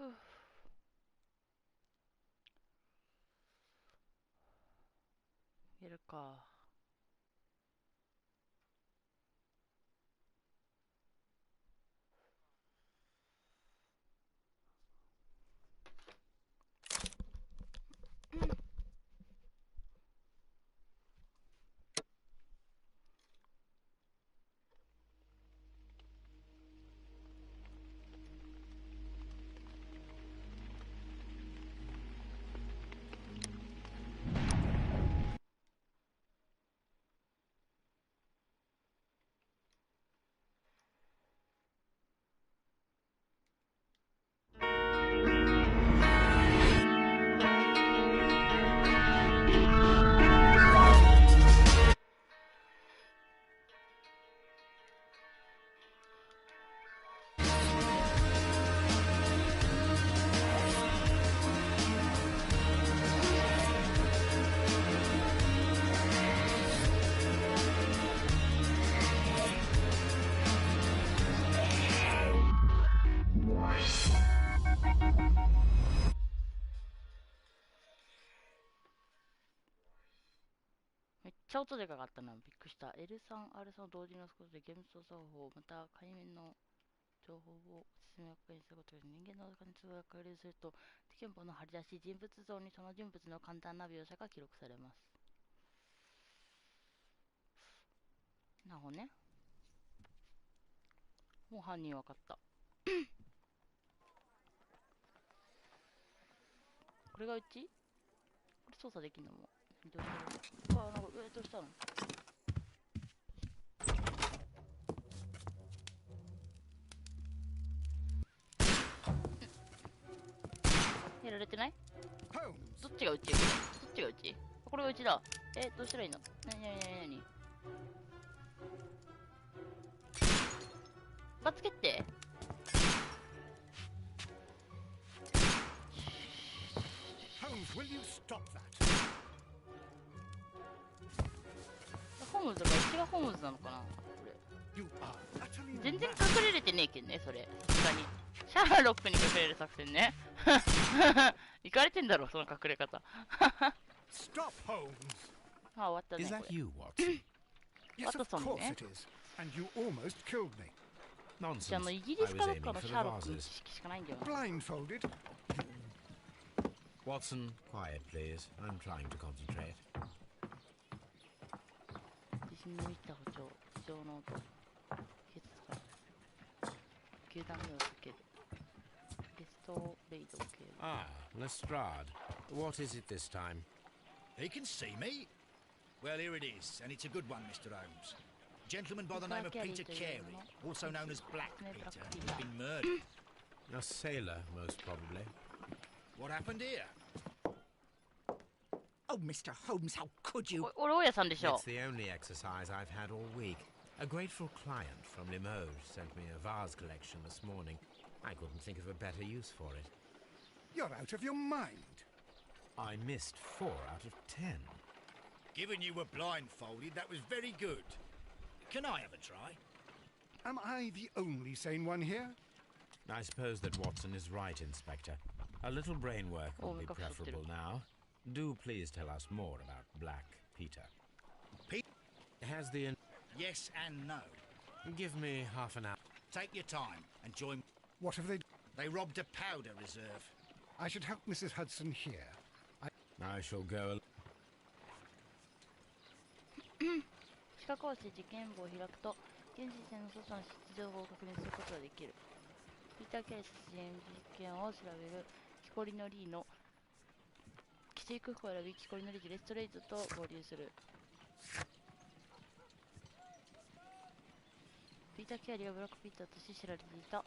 ふう。やるか。めっちゃ音でかかったな。びっくりした。L3、R3 を同時に押すことでゲーム操作方法、また海面の情報を進め確認することで人間の加熱が確認すると、敵本の張り出し、人物像にその人物の簡単な描写が記録されます。なるほどね。もう犯人分かった。これがうちこれ操作できんのもう。どうしたの？あ、なんか上どうしたの？やられてない？どっちがうち？どっちがうち？これがうちだ。どうしたらいいの？なになになになに？罰決定？ホームズがうちがホームズなのかなこれ。全然隠れれてねえけんね、それ。さすがに。シャーロックに隠れる作戦ね。行かれてんだろ、その隠れ方。あ、終わったね、これ。ワトソンね。じゃあ、イギリスかどっかのシャーロックの知識しかないんだよな。Watson, quiet, please. I'm trying to concentrate. 地震の満ちた歩調、地上の音、季節から球団目を避ける。レストレイド系。Ah, Lestrade. What is it this time? He can see me. Well, here it is, and it's a good one, Mr. Holmes. A gentleman by the name of Peter Carey, also known as Black Peter, has been murdered. A sailor, most probably. What happened here? Oh, Mr. Holmes, how could you? 俺大家さんでしょ。 It's the only exercise I've had all week. A grateful client from Limoges sent me a vase collection this morning. I couldn't think of a better use for it. You're out of your mind. I missed 4 out of 10. Given you were blindfolded, that was very good. Can I have a try? Am I the only sane one here? I suppose that Watson is right, Inspector. A little brain work would be preferable now. Do please tell us more about Black Peter. Pete has the... Yes and no. Give me half an hour. Take your time and join... What have they... They robbed a powder reserve. I should help Mrs. Hudson here. I shall go... 地下工事事件簿を開くと、現時点の外の出情報を確認することができる。ピーター・ケイ殺人事件を調べる木こりのリーの規制空港を選び、木こりのリーレストレイトと合流する。ピーター・ケアリーはブラックピーターとして知られていた。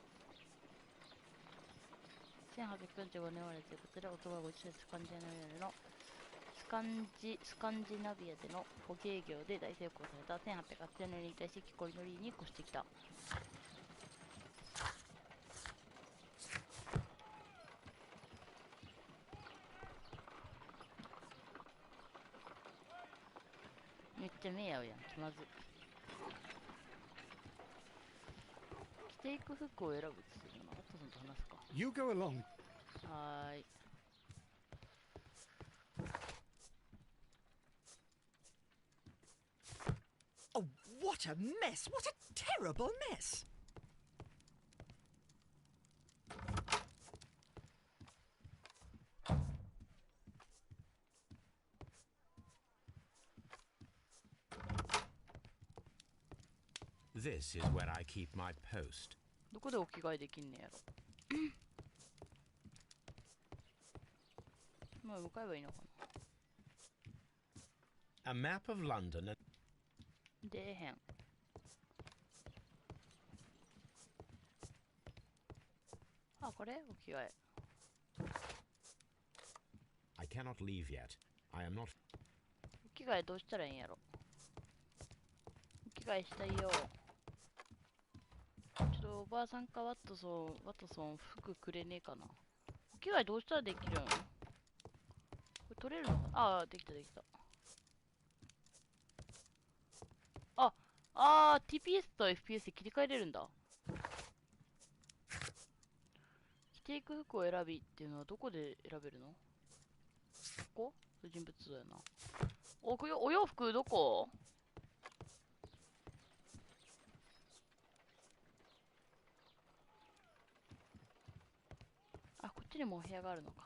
1845年生まれということで、男はご自身スカンジナビアでの捕鯨業で大成功された。1880年に対して木こりのリーに越してきた。めっちゃ目合うやん、気まず。着ていく服を選ぶっていうのは、ワトソンと話すか。You go along. はーい。Oh, what a mess! What a terrible mess! This is where I keep my post. どこでお着替えできんねやろ。まあ向かえばいいのかな。 A map of London and 出えへん。あ、これお着替え。I cannot leave yet. I am not. お着替えどうしたらいいんやろ。お着替えしたいよ。ちょっとおばあさんかワットソン服くれねえかな。お着替えどうしたらできるん？これ取れるのかな。ああ、できたできた。TPS と FPS で切り替えれるんだ。着ていく服を選びっていうのはどこで選べるの？ここ？人物だよな。お洋服どこ？あ、こっちにもお部屋があるのか。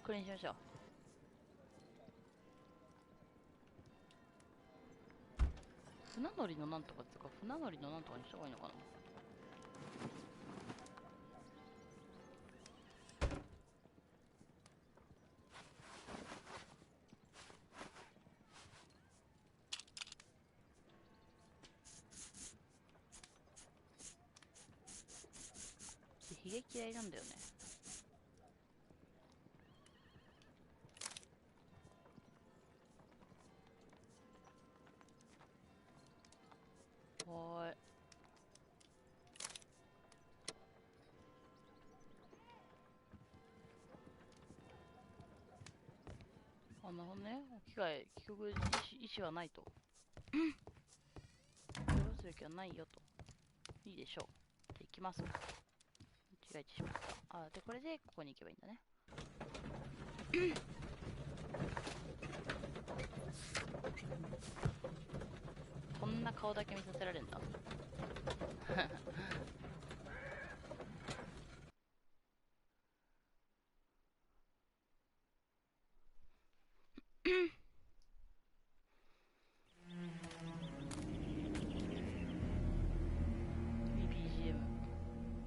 これにしましょう。船乗りのなんとかっていうか、船乗りのなんとかにした方がいいのかな。ひげ嫌いなんだよね。はーい。あ、なるほどね。お着替え、結局意思はないと。どうする気はないよと。いいでしょう。じゃあ行きます。間違えてしまった。あ、で、これでここに行けばいいんだね。こんな顔だけ見させられるんだ。BGM。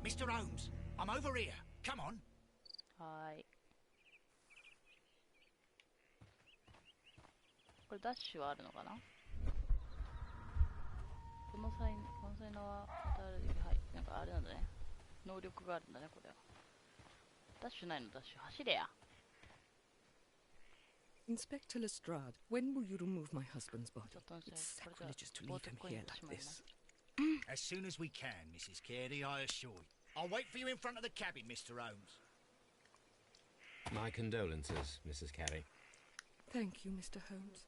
Mr. Holmes, I'm over here. Come on. はーい。これダッシュはあるのかな。この才能は与えるべき。はい。なんかあれなんだね。能力があるんだね、これは。ダッシュないの？ダッシュ。走れや。Inspector Lestrade, when will you remove my husband's body? ちょっと待って、 It's これじゃ sacrilegious to 冒 leave 涜 him 行為 here になってし like まいます。 this. As soon as we can, Mrs. Carey, I assure you. I'll wait for you in front of the cabin, Mr. Holmes. My condolences, Mrs. Carey. Thank you, Mr. Holmes.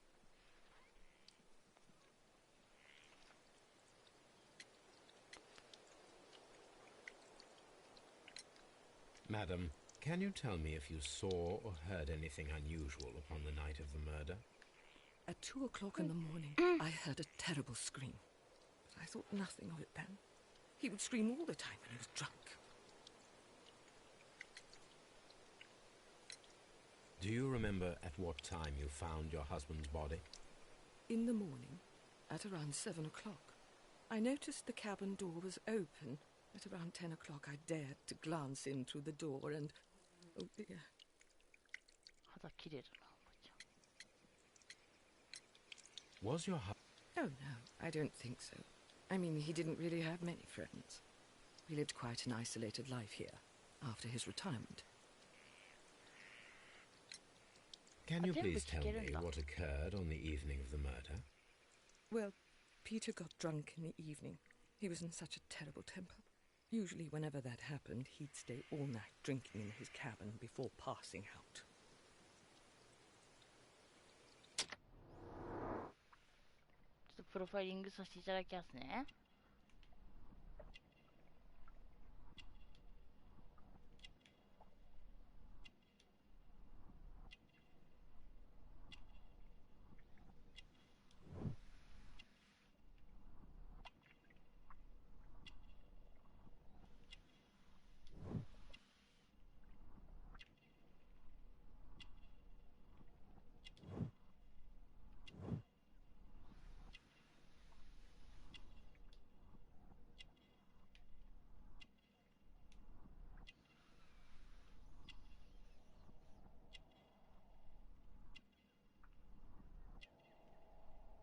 Madam, can you tell me if you saw or heard anything unusual upon the night of the murder? At 2 o'clock in the morning, I heard a terrible scream. But I thought nothing of it then. He would scream all the time when he was drunk. Do you remember at what time you found your husband's body? In the morning, at around 7 o'clock, I noticed the cabin door was open. At around 10 o'clock, I dared to glance in through the door and... Oh, dear. 肌綺麗だな、おばちゃん。 Was your husband... Oh, no, I don't think so. I mean, he didn't really have many friends. He lived quite an isolated life here, after his retirement. Can you please tell me what occurred on the evening of the murder? Well, Peter got drunk in the evening. He was in such a terrible temper. Usually whenever that happened, he'd stay all night drinking in his cabin before passing out. ちょっとプロファイリングさせていただきますね。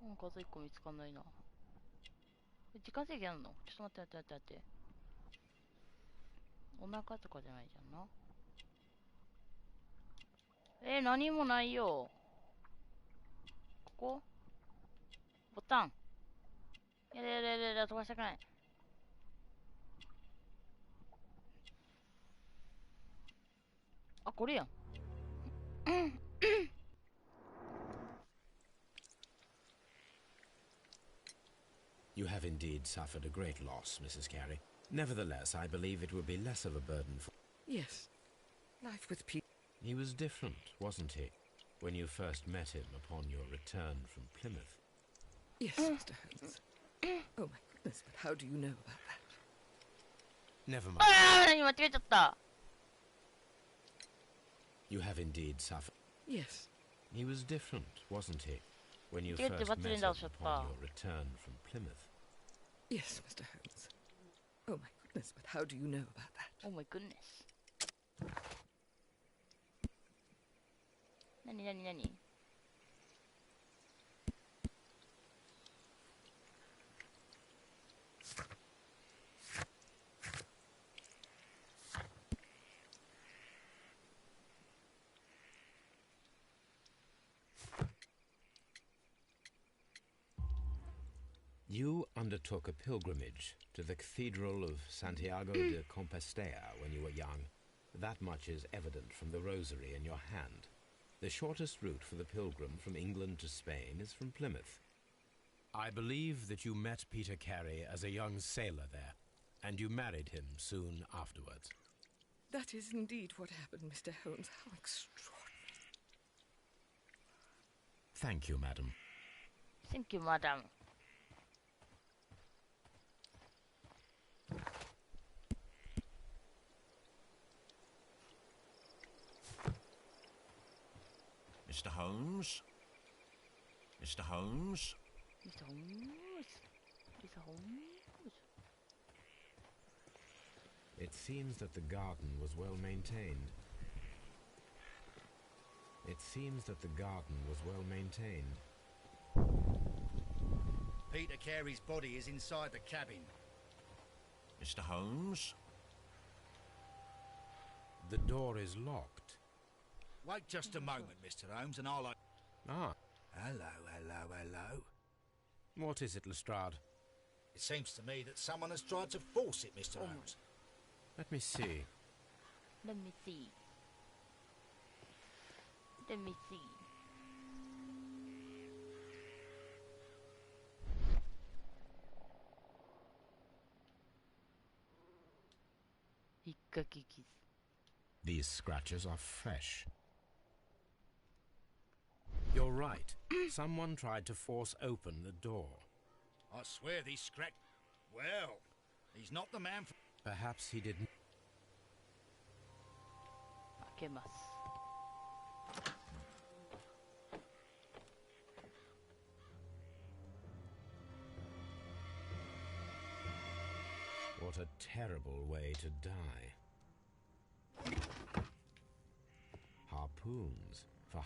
なんかあと1個見つかんないな。時間制限あるの？ちょっと待って待って待って待って。お腹とかじゃないじゃんな。何もないよ。ここボタン。やだやだやだやだ、飛ばしたくない。あ、これやん。You have indeed suffered a great loss, Mrs. Carey. Nevertheless, I believe it will be less of a burden for... Yes. Life with Peter. He was different, wasn't he, when you first met him upon your return from Plymouth? Yes, Mr. Holmes. Oh, my goodness, but how do you know about that? Never mind. 何間違えちゃった。You have indeed suffered... Yes. He was different, wasn't he, when you first met him upon your return from Plymouth? Yes, Mr. Holmes. Oh, my goodness, but how do you know about that? Oh my goodness. 何何何 You undertook a pilgrimage to the Cathedral of Santiago de Compostela when you were young. That much is evident from the rosary in your hand. The shortest route for the pilgrim from England to Spain is from Plymouth. I believe that you met Peter Carey as a young sailor there, and you married him soon afterwards. That is indeed what happened, Mr. Holmes. How extraordinary. Thank you, madam. Thank you, madam. Mr. Holmes? Mr. Holmes? Mr. Holmes? Mr. Holmes? It seems that the garden was well maintained. It seems that the garden was well maintained. Peter Carey's body is inside the cabin. Mr. Holmes? The door is locked. Wait just a moment, Mr. Holmes, and I'll... Ah, Hello, hello, hello. what is it, Lestrade? It seems to me that someone has tried to force it, Mr. Holmes. Let me see. Let me see. Let me see. These scratches are fresh. You're right. Someone tried to force open the door. I swear these scratch... Well, he's not the man for... Perhaps he didn't... 開けます。What a terrible way to die. Harpoons for...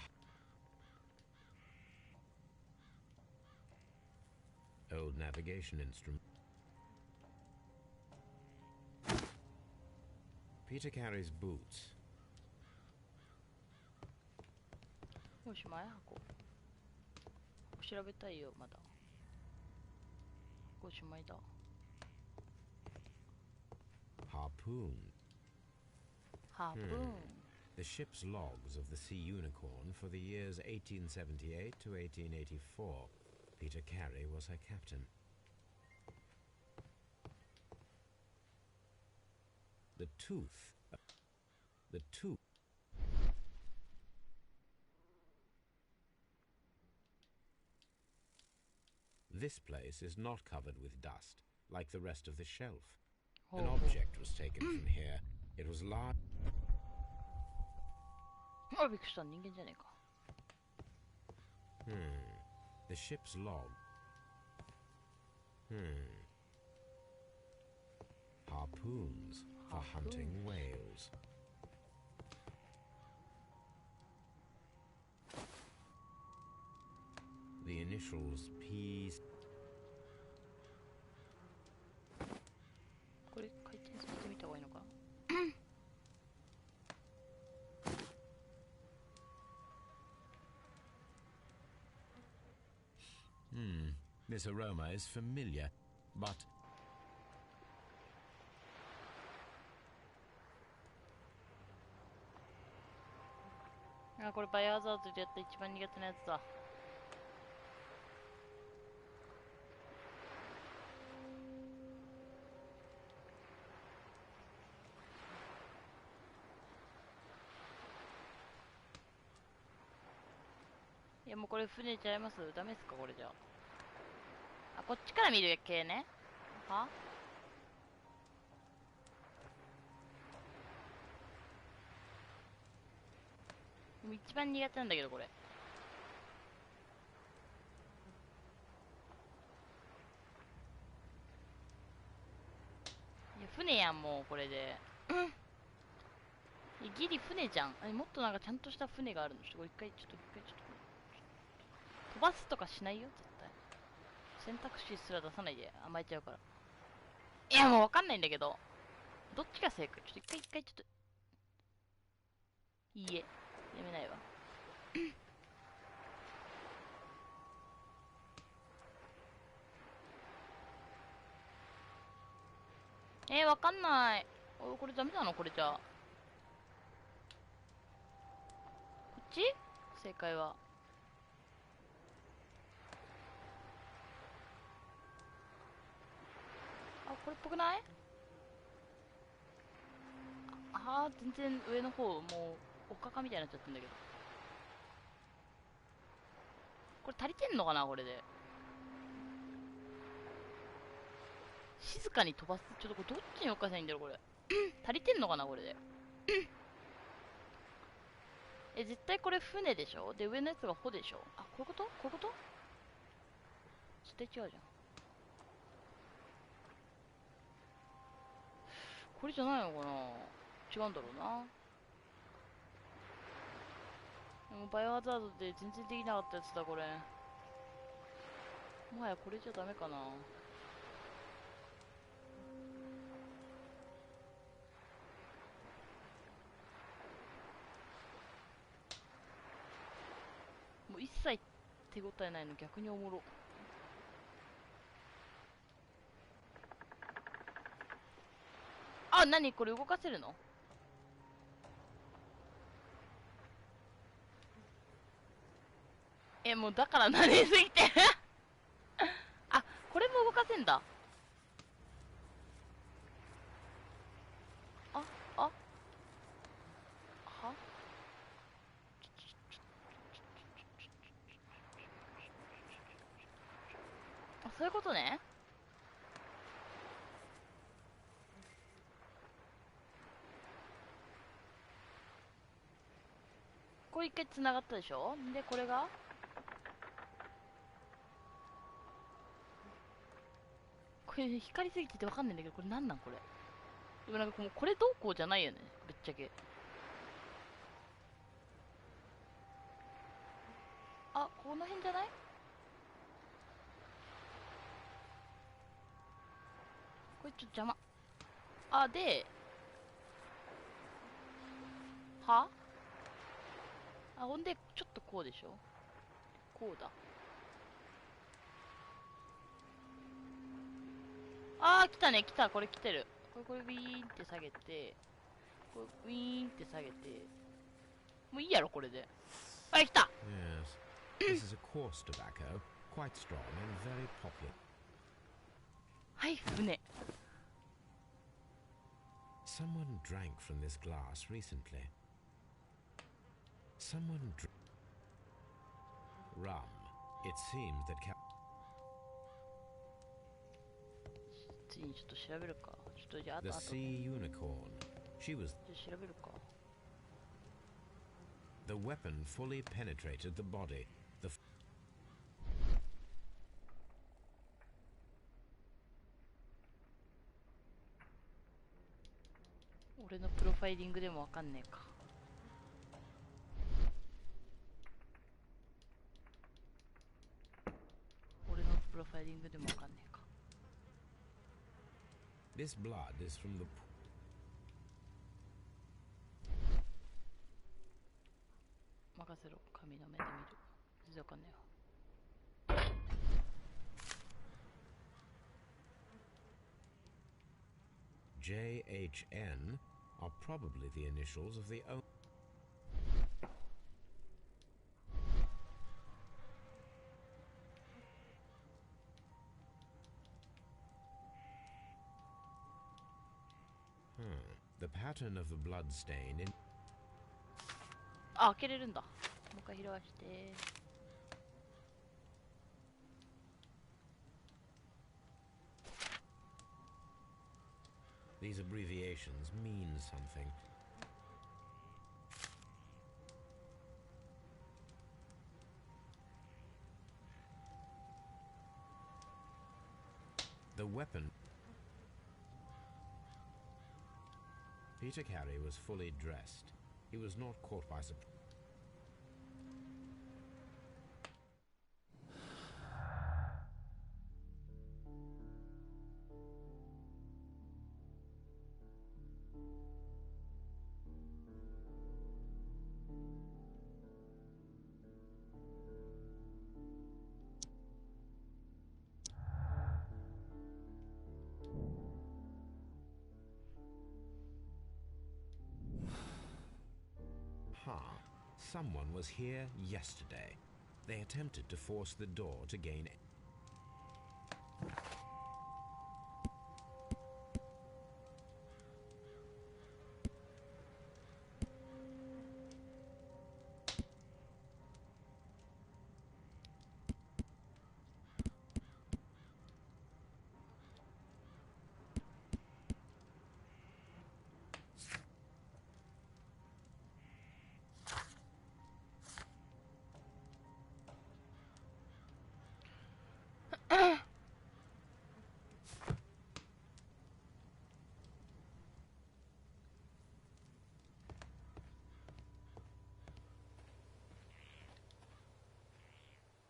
Old navigation instrument. Peter Carey's boots. おしまい箱。調べたいよ、まだ。おしまいだ。Harpoon. ハープーン。The ship's logs of the Sea Unicorn for the years 1878 to 1884. Peter Carey was her captain. The tooth. The tooth. This place is not covered with dust, like the rest of the shelf. An object was taken from here. It was large. あ、びっくりした。人間じゃねえか。The ship's log. Harpoons for hunting whales. The initials P. これ回転させてみた方がいいのかな。This aroma is familiar, but あ、これバイオハザードでやった一番苦手なやつだ。いやもうこれ船ちゃいます？ダメっすかこれじゃあ。こっちから見る系ね。は？もう一番苦手なんだけどこれ。いや船やんもうこれで。いやギリ船じゃん。もっとなんかちゃんとした船があるの。ちょっと一回ちょっと飛ばすとかしないよ絶対。選択肢すら出さないで甘えちゃうから。いやもうわかんないんだけど、どっちが正解？ちょっと一回ちょっといいえ、やめないわ。わかんない。これダメなのこれじゃあ。こっち？正解は。あ、これっぽくない？ああ、全然上の方、もう、おかかみたいになっちゃってんだけど。これ足りてんのかなこれで。静かに飛ばす。ちょっとこれどっちに置かせないいんだろこれ。足りてんのかなこれで。絶対これ船でしょ？で、上のやつが帆でしょ？あ、こういうこと？こういうこと？絶対違うじゃん。これじゃないのかな？違うんだろうな。でもバイオハザードで全然できなかったやつだこれ。もはやこれじゃダメかな。もう一切手応えないの逆におもろ。あ、なにこれ動かせるの？もうだから慣れすぎてあ、これも動かせんだ。あ、あ、は？あ、そういうことね。これ一回繋がったでしょ？で、これがこれ光りすぎててわかんないんだけど、これなんなんこれ。でもなんかもうこれどうこうじゃないよね、ぶっちゃけ。あ、この辺じゃない？これちょっと邪魔。あ、で、は？あ、ほんで、ちょっとこうでしょ。こうだ。あー、来たね、来た。これ来てる。これウィーンって下げて、これウィーンって下げて、もういいやろこれで。あ、来た。 Yes. This is a coarse tobacco, quite strong and very popular. はい、船。 Someone drank from this glass recently. Someone rum. It seems that 次にちょっと調べるか。ちょっとじゃあ、あ the と sea unicorn. She was 調べるか。 the weapon fully penetrated the body. The 俺のプロファイリングでもわかんねえか。俺のプロファイリングでもわかんねえか。 this blood is from the 任せろ、神の目で見る。全然わかんねえわ。 JHN are probably the initials of the The pattern of the blood stain in あ、開けれるんだ。もう一回拾わして。 these abbreviations mean something. The weapon. Peter Carey was fully dressed. He was not caught by surprise. Someone was here yesterday. They attempted to force the door to gain.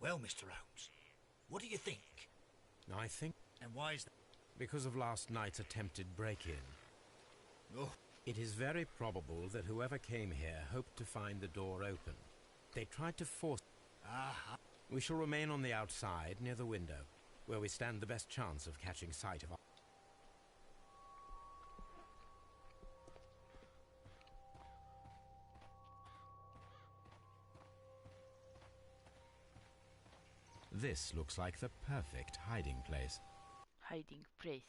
Well, Mr. Holmes, what do you think? I think And why is that? because of last night's attempted break-in. Oh, It is very probable that whoever came here hoped to find the door open. They tried to force. We shall remain on the outside near the window, where we stand the best chance of catching sight of our... This looks like the perfect hiding place. Hiding place.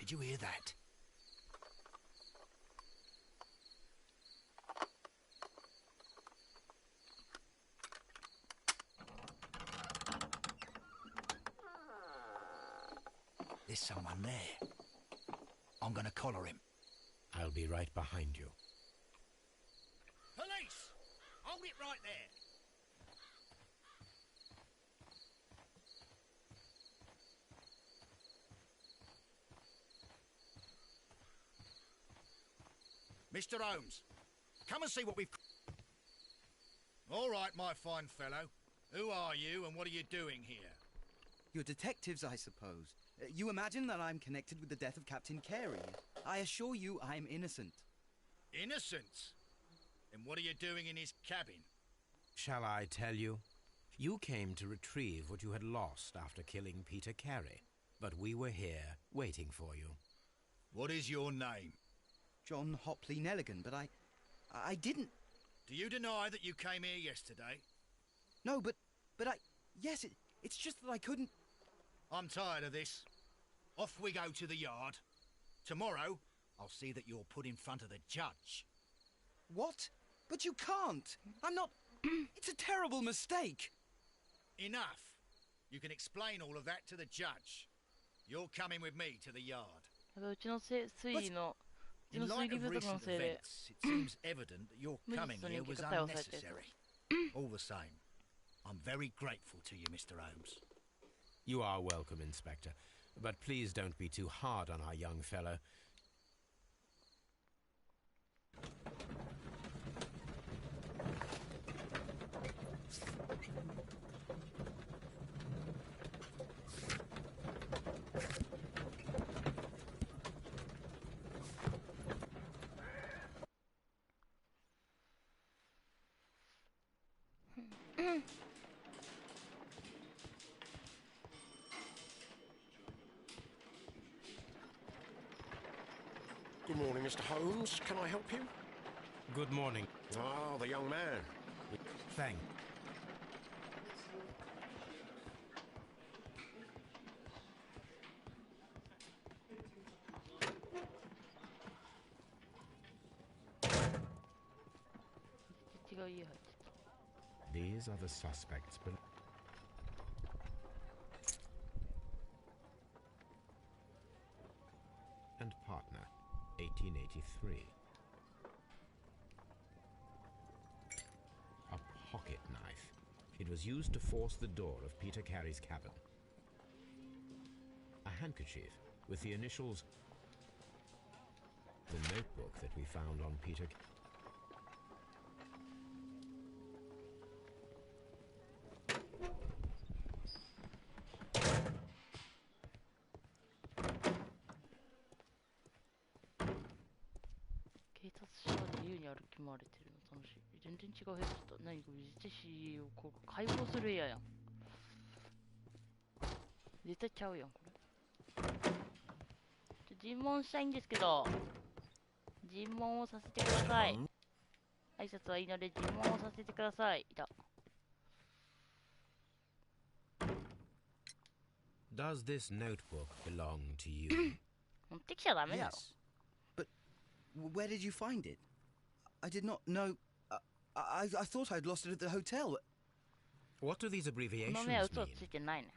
did you hear that? There's someone there. I'm gonna collar him. I'll be right behind you. Police! Hold it right there. Mr. Holmes, come and see what we've... All right, my fine fellow. Who are you and what are you doing here? You're detectives, I suppose. You imagine that I'm connected with the death of Captain Carey. I assure you I'm innocent. Innocent? And what are you doing in his cabin? Shall I tell you? You came to retrieve what you had lost after killing Peter Carey, but we were here waiting for you. What is your name? John Hopley Nelligan, but I didn't... Do you deny that you came here yesterday? No, but yes, it's just that I couldn't... I'm tired of this. Off we go to the yard. Tomorrow, I'll see that you're put in front of the judge. What? But you can't. I'm not... It's a terrible mistake. Enough. You can explain all of that to the judge. You're coming with me to the yard. うちの推理の In うちの推 light 理 of 不足の recent せいで events, it seems evident that your 無 coming 実の here 人間 was が逮捕されている unnecessary. All the same, I'm very grateful to you, Mr. Holmes. You are welcome, Inspector, but please don't be too hard on our young fellow. Good morning, Mr. Holmes. Can I help you? Good morning. Ah, the young man. Thank. These are the suspects. And partner, 1883. A pocket knife. It was used to force the door of Peter Carey's cabin. A handkerchief with the initials. The notebook that we found on Peter. Does this notebook belong to you? 持ってきちゃダメだろ Yes. But where did you find it? I did not know... I thought I'd lost it at the hotel. What do these こ abbreviations の目は嘘 mean? ついてないね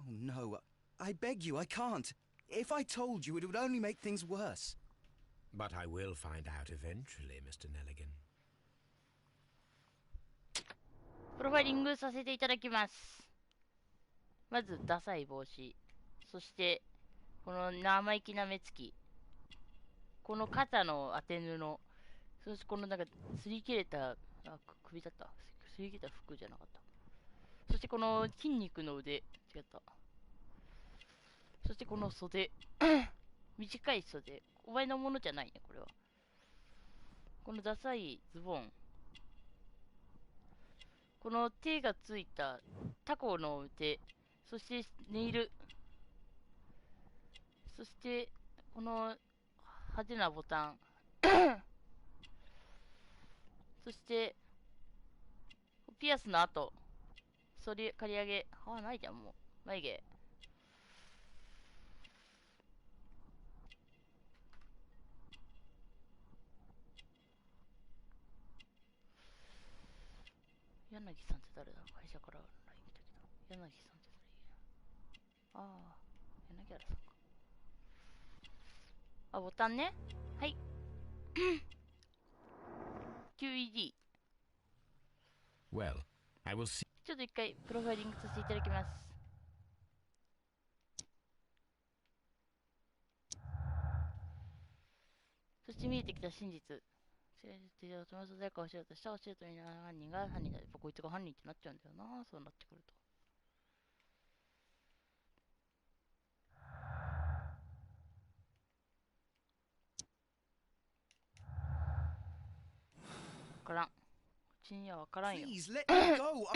Oh, no. I beg you, I can't. If I told you, it would only make things worse. But I will find out eventually, Mr. Nelligan. プロファイリングさせていただきます。まずダサい帽子、そしてこの生意気な目つき、この肩の当て布、そしてこのなんか擦り切れた首だった、擦り切れた服じゃなかった。そしてこの筋肉の腕、違った。そしてこの袖、短い袖、お前のものじゃないねこれは。このダサいズボン。この手がついたタコの手、そしてネイル、そしてこの派手なボタン、そしてピアスの跡、それ刈り上げ、ないじゃんもう、眉毛。柳さんって誰だ？会社から LINE 来たけど。柳さんって誰？柳原さんか。ボタンね。はい。QED。 Well, I will see. ちょっと一回プロファイリングさせていただきます。そして見えてきた真実。誰か教えようとした教えとみんな犯人が犯人だ。やっぱこいつが犯人ってなっちゃうんだよな、そうなってくると。わからん。うちにはわからんよ。 Please let me go.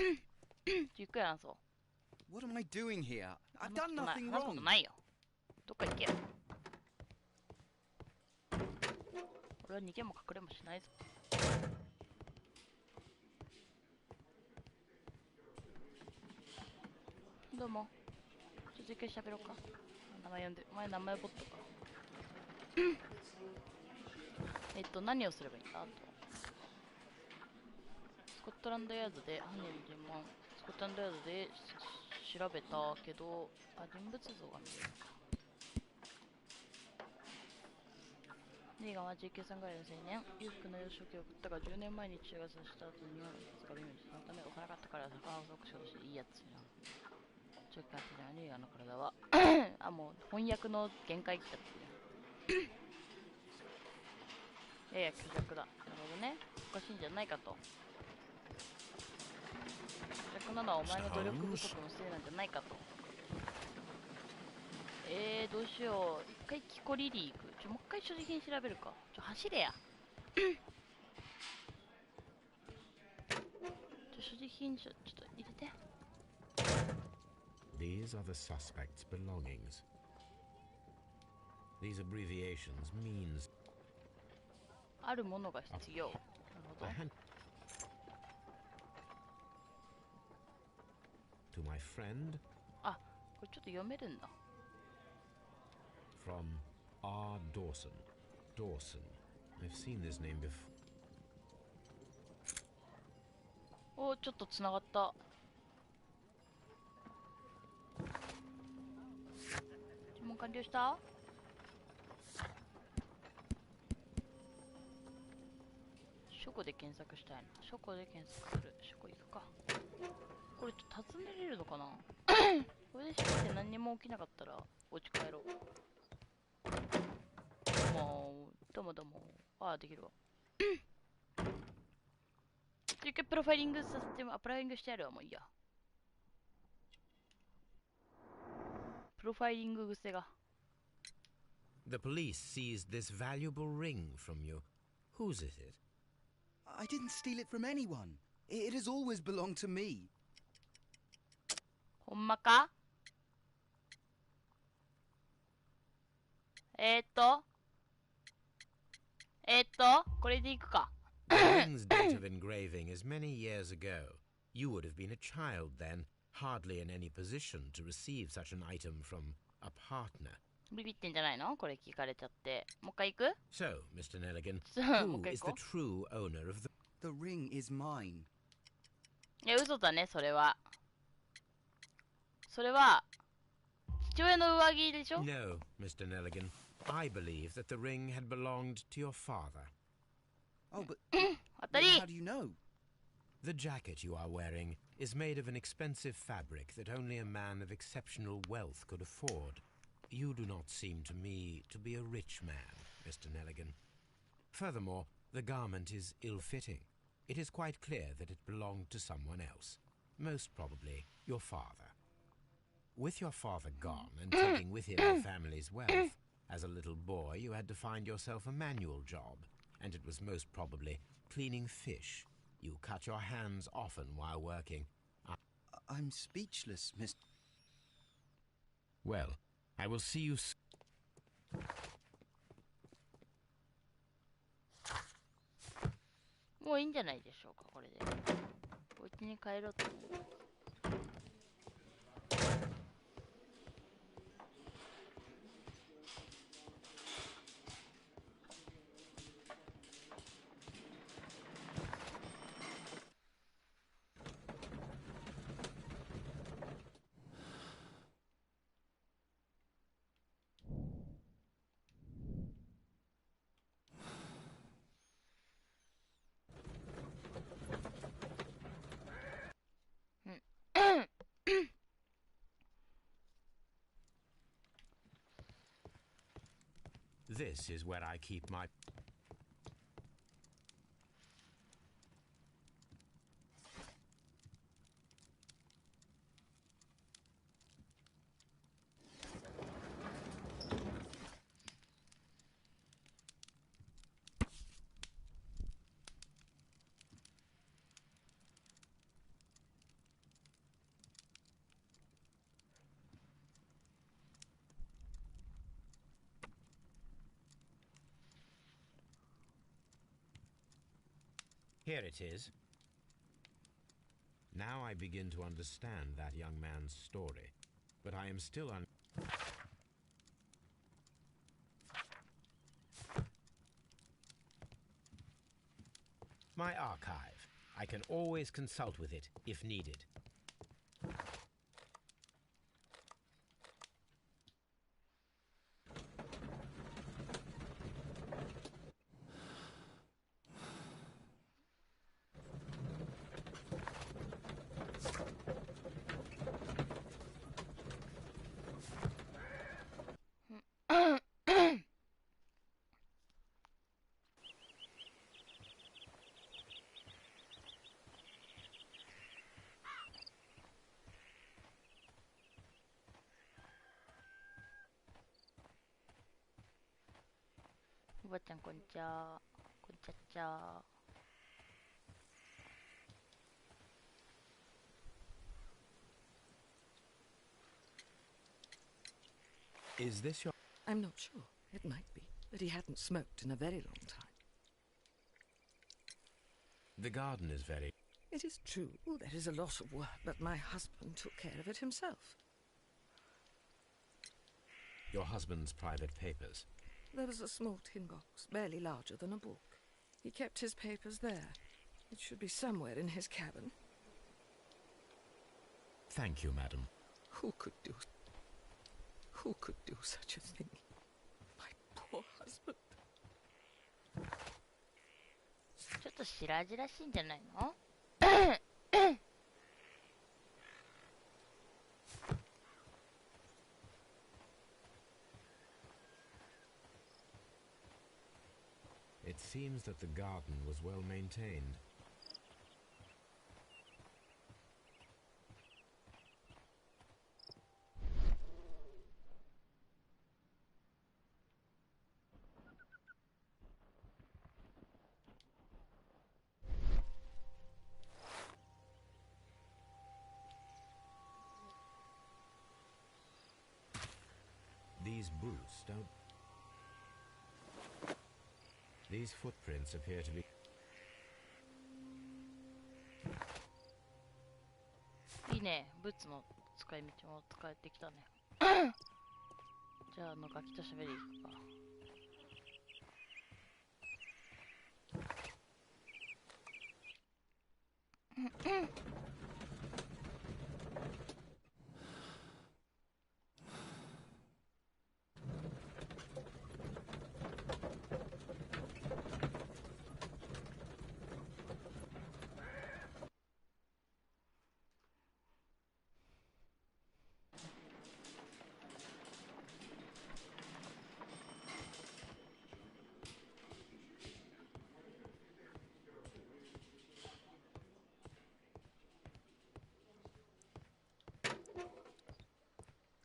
ゆっくり話そう。 What am I doing here? I've 話す done ことない nothing 話すこと wrong. ないよ。どっか行けよ。俺は逃げも隠れもしないぞ。どうも。ちょっと一回喋ろうか。名前呼んで。お前名前ボットか。何をすればいいんだと。スコットランドヤードで犯人の尋問。スコットランドヤードで調べたけど、人物像が見えるか。リーガンは19歳ぐらいの青年。裕福な幼少期を送ったが10年前に中学させた後に日本に使うイメージ。そのため幼かったから魚をすごく仕事していいやつやん。長期間的なリーガンの体はもう翻訳の限界来ちゃってるやや虚弱だ。なるほどね。おかしいんじゃないかと。虚弱なのはお前の努力不足のせいなんじゃないかと。どうしよう。一回キコリリー行く。もう一回所持品調べるか。走れや。所持品ちょっと入れて。These are the suspect's belongings. These abbreviations means あるものが必要。なるほど。To my friend あ、これちょっと読めるんだ。from R. Dawson. Dawson. I've seen this name before. おー、ちょっとつながった。注文完了した。書庫で検索したいな。書庫で検索する。書庫行くか。これちょっと尋ねれるのかな。これで調べて何にも起きなかったらお家帰ろう。どうもどうも。ああ、できるわ。一回プロファイリングさせても、プロファイリングしてやるわ。もういいや。プロファイリング癖が。The police seized this valuable ring from you. Whose is it? I didn't steal it from anyone. It has always belonged to me. ほんまか。これでいくか。The ring's date of engraving is many years ago. You would have been a child then, hardly in any position to receive such an item from a partner. ビビってんじゃないのこれ聞かれちゃって。もう一回行く。 So, Mr. Nelligan, もう who 一回 is 行 the こ true owner of the... The ring is mine. う。いや、嘘だね、それは。それは、父親の上着でしょ。 No, Mr. Nelligan. I believe that the ring had belonged to your father. Oh, but 当たり。 how do you know? The jacket you are wearing is made of an expensive fabric that only a man of exceptional wealth could afford. You do not seem to me to be a rich man, Mr. Nelligan. Furthermore, the garment is ill-fitting. It is quite clear that it belonged to someone else, most probably your father. With your father gone and taking with him the family's wealth, as a little boy you had to find yourself a manual job, and it was most probably cleaning fish. You cut your hands often while working. I'm speechless, Miss. Well, I will see youもういいんじゃないでしょうか、これで。お家に帰ろうと思う。This is where I keep my... Here it is. Now I begin to understand that young man's story, but I am still My archive. I can always consult with it if needed. Is this your... I'm not sure. It might be, but he hadn't smoked in a very long time. The garden is very... It is true, there is a lot of work, but my husband took care of it himself. Your husband's private papers. There was a small tin box, barely larger than a book. He kept his papers there. It should be somewhere in his cabin. Thank you, madam. Who could do such a thing? My poor husband. ちょっと白々しいんじゃないの？ It seems that the garden was well maintained. These boots don't... These footprints appear to be... いいね、ブーツの使い道も使えてきたね。じゃあガキと喋り行くか。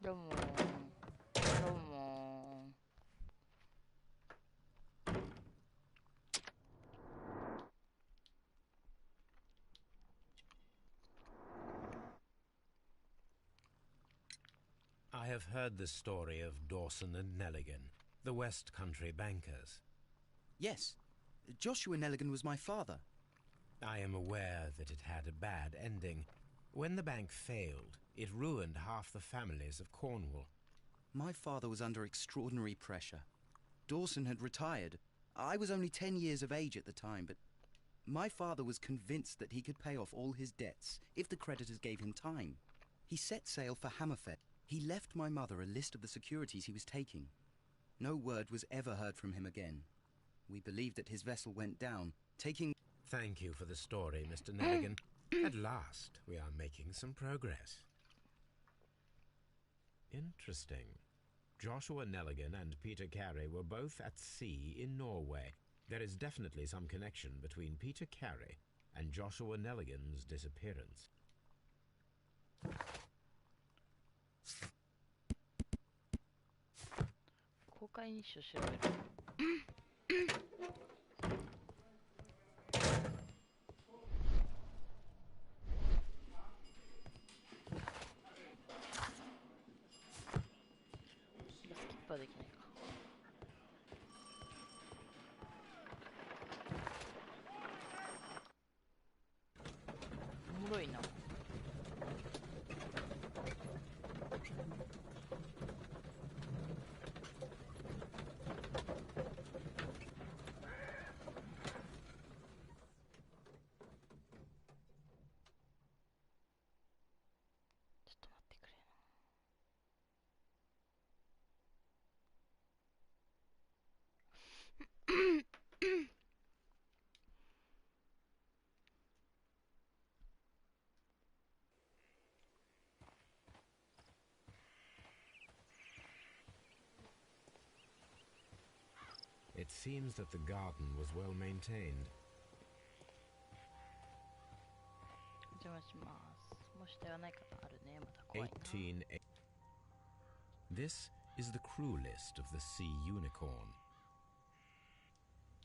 どうもどうも I have heard the story of Dawson and Nelligan, the West Country bankers. Yes. Joshua Nelligan was my father. I am aware that it had a bad ending. When the bank failed, it ruined half the families of Cornwall. My father was under extraordinary pressure. Dawson had retired. I was only 10 years of age at the time, but my father was convinced that he could pay off all his debts if the creditors gave him time. He set sail for Hammerfest. He left my mother a list of the securities he was taking. No word was ever heard from him again. We believed that his vessel went down, taking... Thank you for the story, Mr. Nelligan. At last, we are making some progress. Interesting. Joshua Nelligan and Peter Carey were both at sea in Norway. There is definitely some connection between Peter Carey and Joshua Nelligan's disappearance. 公開日誌を調べる。スキップはできないか。おもろいな。It seems that the garden was well maintained. お邪魔します。もしではないかな。あるね。まだ怖いな。18. This is the crew list of the Sea Unicorn.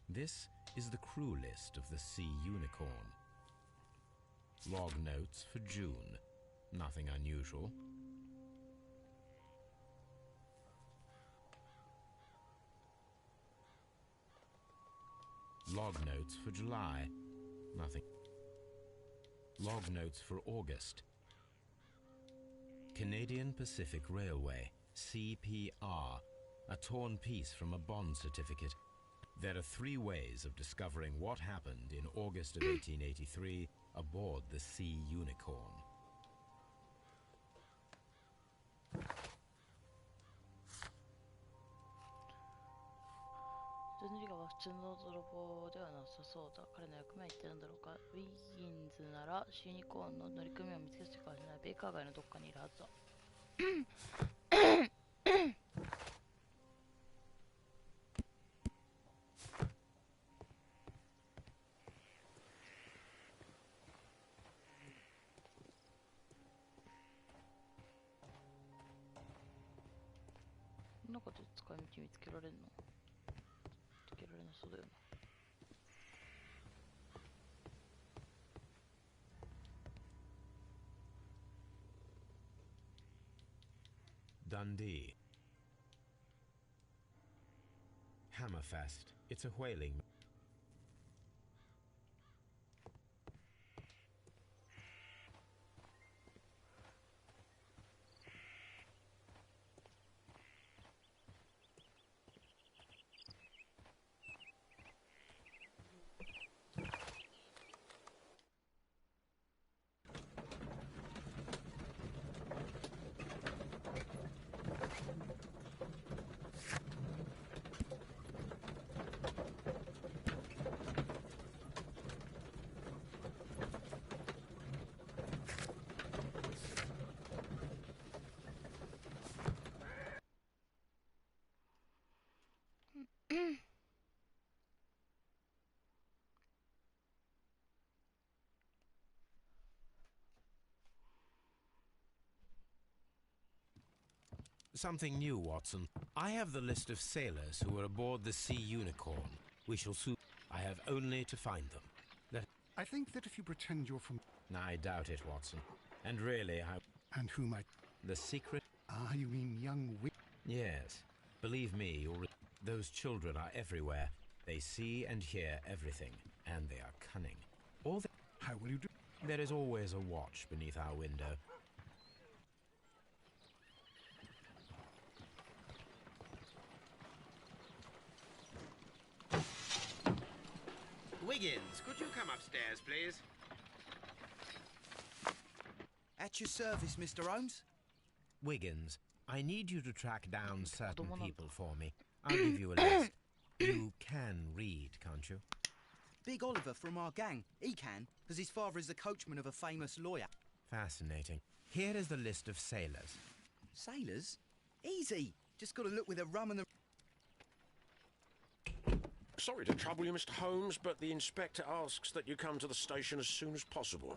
This is the crew list of the Sea Unicorn. Log notes for June. Nothing unusual. Log notes for July. Nothing. Log notes for August. Canadian Pacific Railway, CPR, a torn piece from a bond certificate. There are 3 ways of discovering what happened in August of 1883 aboard the Sea Unicorn. ジョン・リガは普通の泥棒ではなさそうだ。彼の役目は一体何だろうか。ウィギンズならシーニコーンの乗組員を見つけ出してかもしれない。ベイカー街のどっかにいるはずだ。こんなことで使い道見つけられんの？見つけられなそうだよな。Dundee. Hammerfest. It's a whaling. Something new, Watson. I have the list of sailors who were aboard the Sea Unicorn. We shall soon... I have only to find them. I think that if you pretend you're from... I doubt it, Watson. And really, And who might... The secret... Ah, you mean young Yes. Believe me, those children are everywhere. They see and hear everything, and they are cunning. How will you do... There is always a watch beneath our window. Wiggins, could you come upstairs, please? At your service, Mr. Holmes. Wiggins, I need you to track down certain people for me. I'll give you a list. You can read, can't you? Big Oliver from our gang. He can, because his father is the coachman of a famous lawyer. Fascinating. Here is the list of sailors. Sailors? Easy. Just got to look with a rum and the... Sorry to trouble you, Mr. Holmes, but the inspector asks that you come to the station as soon as possible.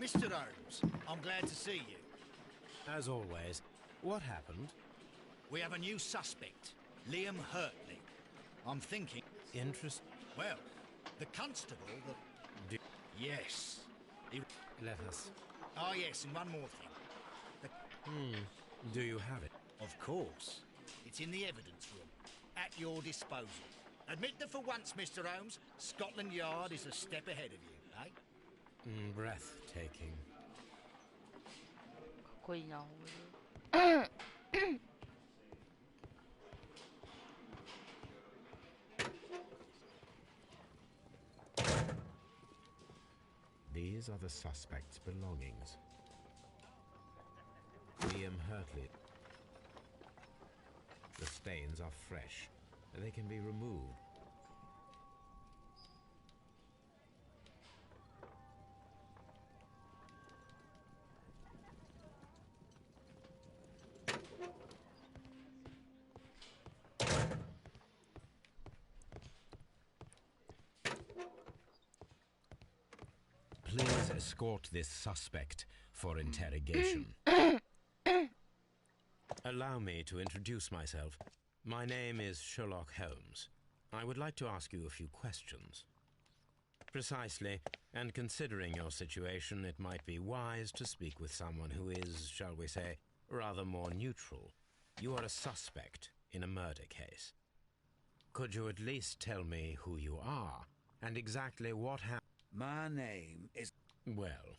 Mr. Holmes, I'm glad to see you. As always, what happened? We have a new suspect, Liam Hurtley. I'm thinking... Interest? Well, the constable, Do Yes. He... Let us... Oh, yes, and one more thing. Do you have it? Of course. It's in the evidence room, at your disposal. Admit that for once, Mr. Holmes, Scotland Yard is a step ahead of you, eh? Breathtaking. かっこいいな。These are the suspect's belongings. Liam Hurtley. The stains are fresh. They can be removed. Please escort this suspect for interrogation. Allow me to introduce myself. My name is Sherlock Holmes. I would like to ask you a few questions. Precisely, and considering your situation, it might be wise to speak with someone who is, shall we say, rather more neutral. You are a suspect in a murder case. Could you at least tell me who you are, and exactly what happened? My name is... Well,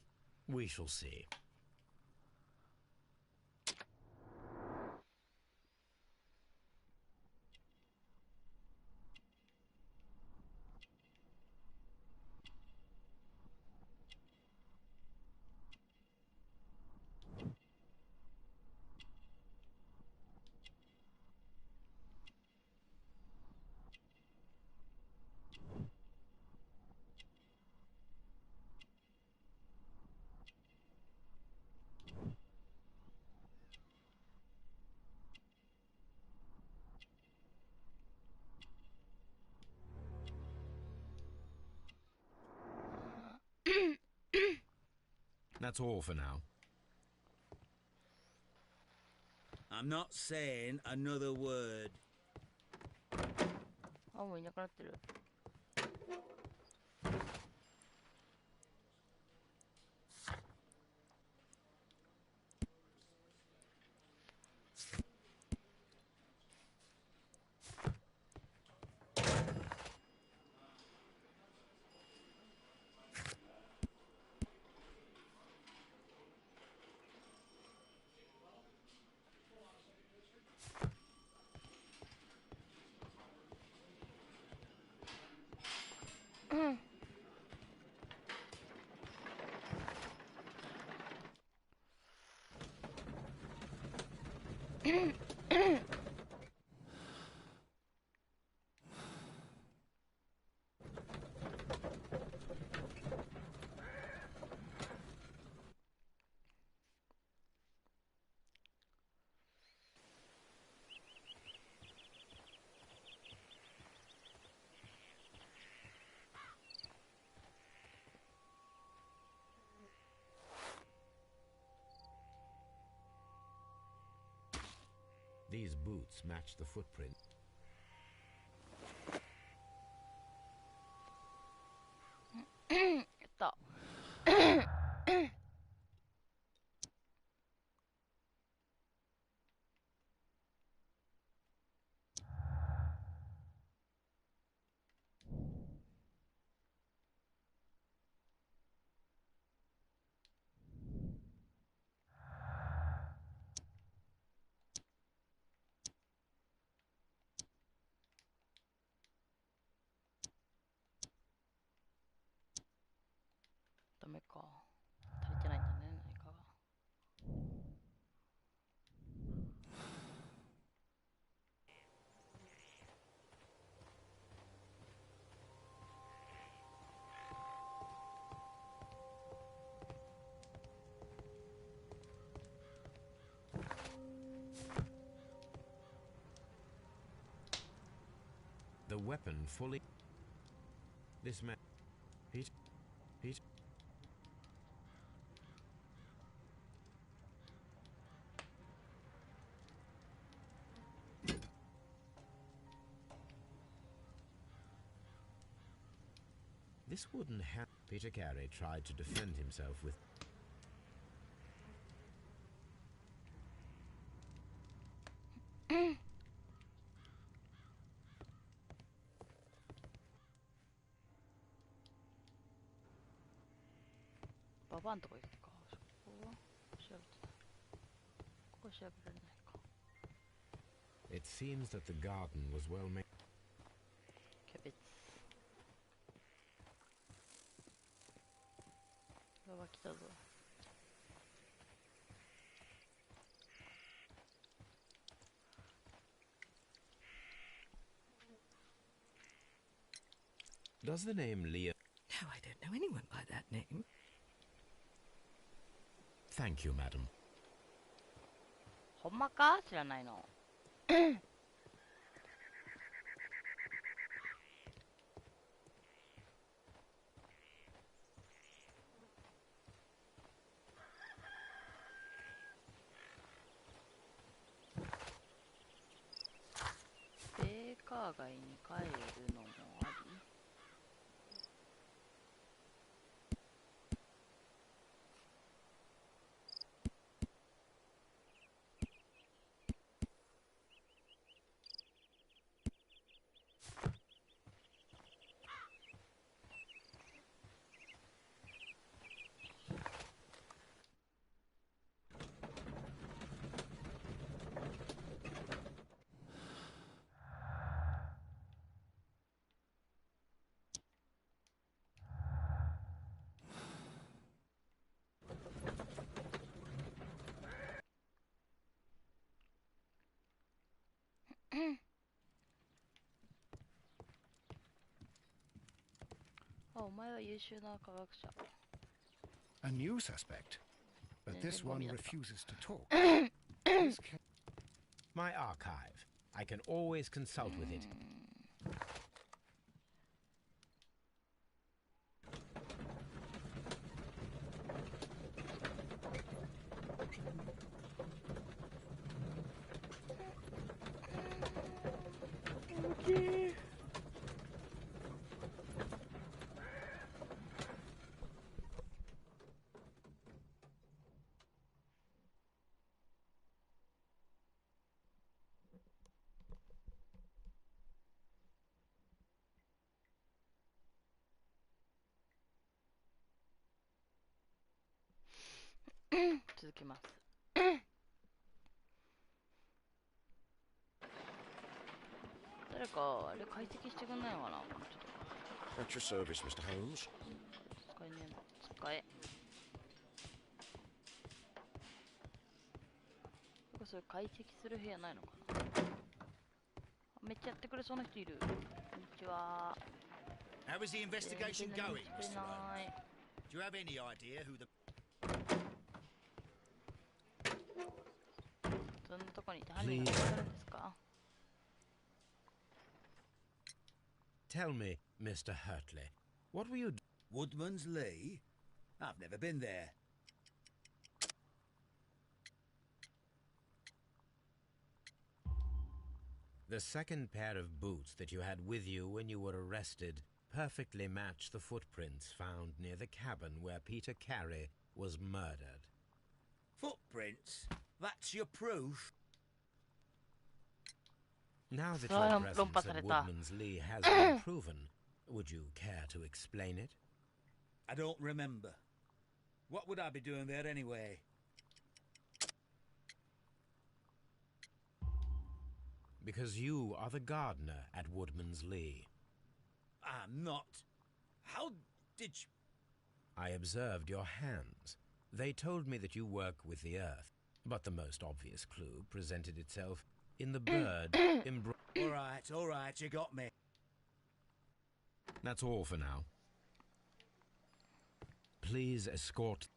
we shall see. That's all for now. I'm not saying another word. あ、もういなくなってる。These boots match the footprint. やった。weapon fully... This man... Pete... This wooden hat... Peter Carey tried to defend himself with...ババンとこ行くか。そこは調べてない。ここ調べられないか。It seems that the garden was well made. キャベツ。ババ来たぞ。Does the name Leo... No, I don't know anyone by that name. Thank you, madam. ほんまか？知らないの。ベーカー街に帰るのもあり。あ、お前は優秀な科学者。A new suspect, but this one refuses to talk. My archive. I can always consult with it. .続きます。誰かあれ解析してくんないのかな、この人とか。At your service, Mr. Holmes. 使えねえな。使え。それ解析する部屋ないのかな。めっちゃやってくれそうな人いる。こんにちは。How is the investigation going, 全然 Mr. ない。 Holmes? Do you have any idea who the... そんなとこにいて犯人がいるんですか？ Tell me, Mr. Hurtley, what were you... Woodman's Lee? I've never been there. The second pair of boots that you had with you when you were arrested perfectly match the footprints found near the cabin where Peter Carey was murdered. Footprints? That's your proof? Now that your presence at Woodman's Lee has been proven, would you care to explain it? I don't remember. What would I be doing there anyway? Because you are the gardener at Woodman's Lee. I'm not. How did you... I observed your hands. They told me that you work with the earth, but the most obvious clue presented itself in the bird All right, you got me. That's all for now. Please escort...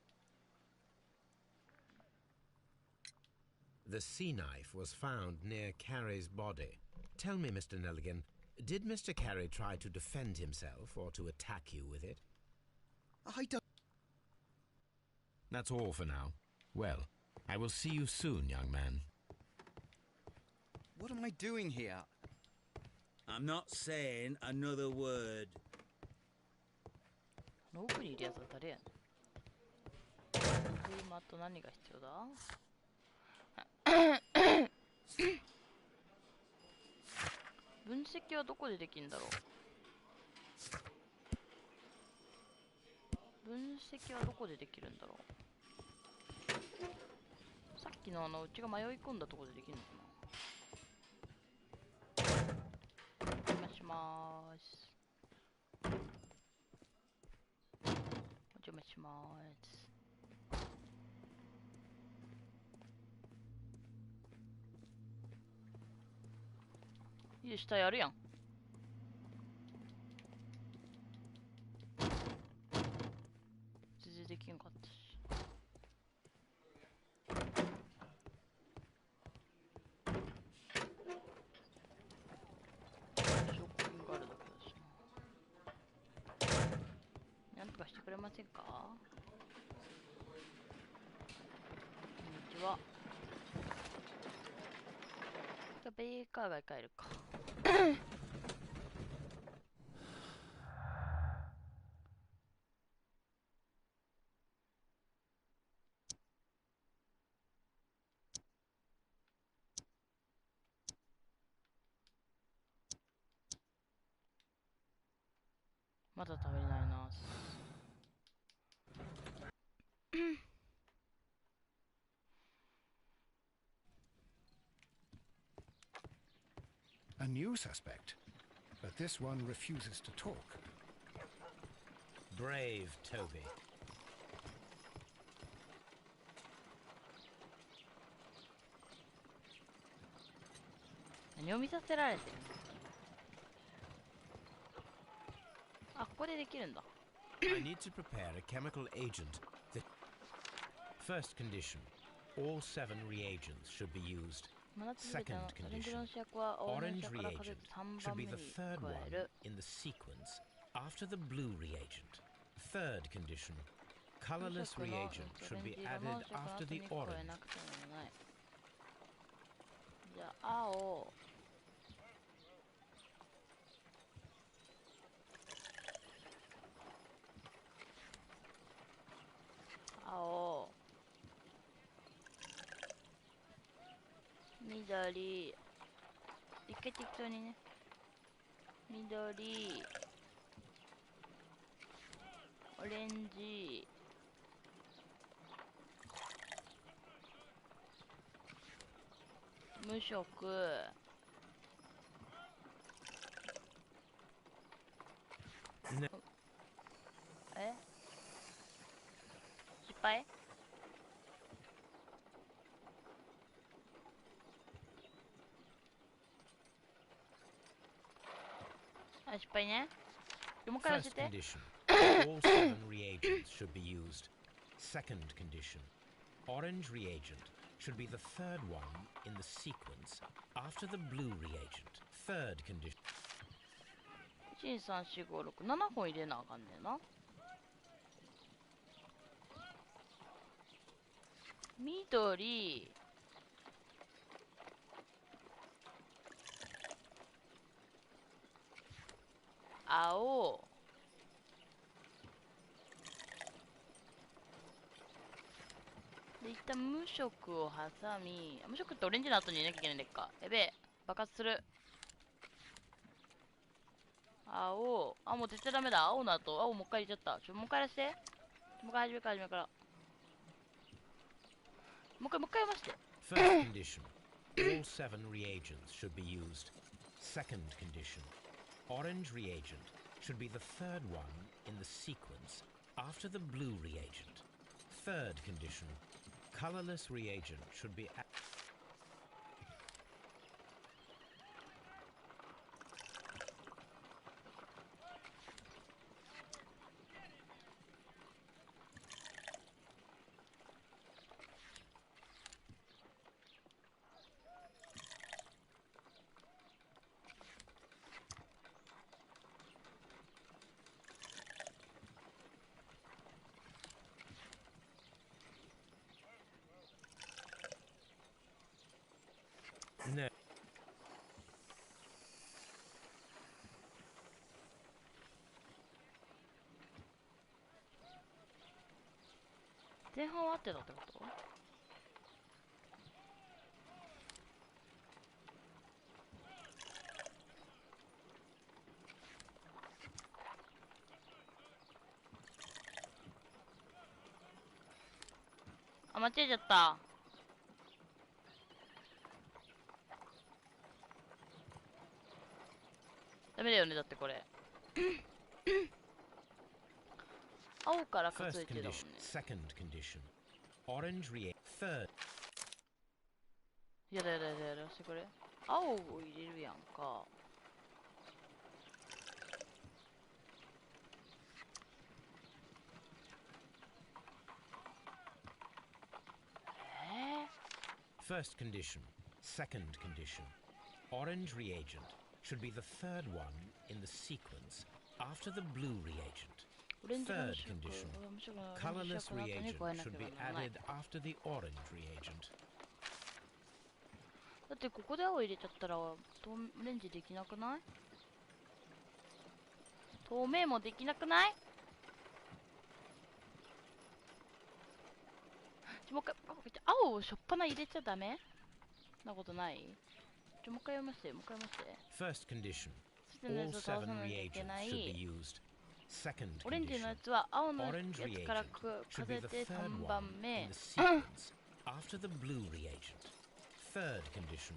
The sea knife was found near Carey's body. Tell me, Mr. Nelligan, Did Mr. Carey try to defend himself or to attack you with it? I don't... That's all for now. Well, I will see you soon, young man. What am I doing here? I'm not saying another word. 奥にいるやつは誰やねん。車と何が必要だ？分析はどこでできるんだろう。分析はどこでできるんだろう。さっきのうちが迷い込んだところでできるのかな。お邪魔しまーす。お邪魔しまーす。いい下やるやん。全然できんかったし。証拠品があるだけだしな。なんとかしてくれませんか？こんにちは。ベーカーが帰るか。まだ食べれないな。A new suspect, but this one refuses to talk. Brave Toby. 何を見させられてるの？あ、ここでできるんだ。I need to prepare a chemical agent. First condition. All 7 reagents should be used. Second condition. Orange reagent should be the third one in the sequence after the blue reagent. Third condition. Colorless reagent should be added after the orange. じゃあ、青。青。緑。一回適当にね。緑。オレンジ。無色。ね、え？失敗？あ、失敗ね。もう一回教 First えて。 condition. All 7 reagents should be used. Second condition. Orange reagent should be the third one in the sequence after the blue reagent. Third condition. 1、2、3、4、5、6、7本入れなあかんねんな。緑。青。で、一旦無色を挟み、無色ってオレンジの後に入れなきゃいけないんだっけか。やべえ、爆発する。青。あ、もう絶対ダメだ。青の後。青もう一回入れちゃった。もう一回やらせて。もう一回始めから。もう一回読ませて。First condition. All 7 reagents should be used. Second condition. Orange reagent should be the third one in the sequence after the blue reagent. Third condition. Colorless reagent should be... 前半は合ってたってこと？あ、間違えちゃった。ダメだよね、だってこれ。青から数えてるもんね。Second condition. Orange react. Third. やだやだやだやだ、してこれ。青を入れるやんか。First condition. Second condition. Orange reagent should be the third one in the sequence after the blue reagent. Third condition. Colorless reagent should be added after the orange reagent. だってここで青入れちゃったらオレンジできなくない？透明もできなくない？もう一回、青をしょっぱな入れちゃダメなことない？もう一回読ませて、もう一回読ませて。 First condition. All seven reagents should be used. Second オレンジの condition. やつは青のや Orange つから reagent 数 should え be the て third 3 one 番 in 目 the sequence after the blue reagent. Third condition.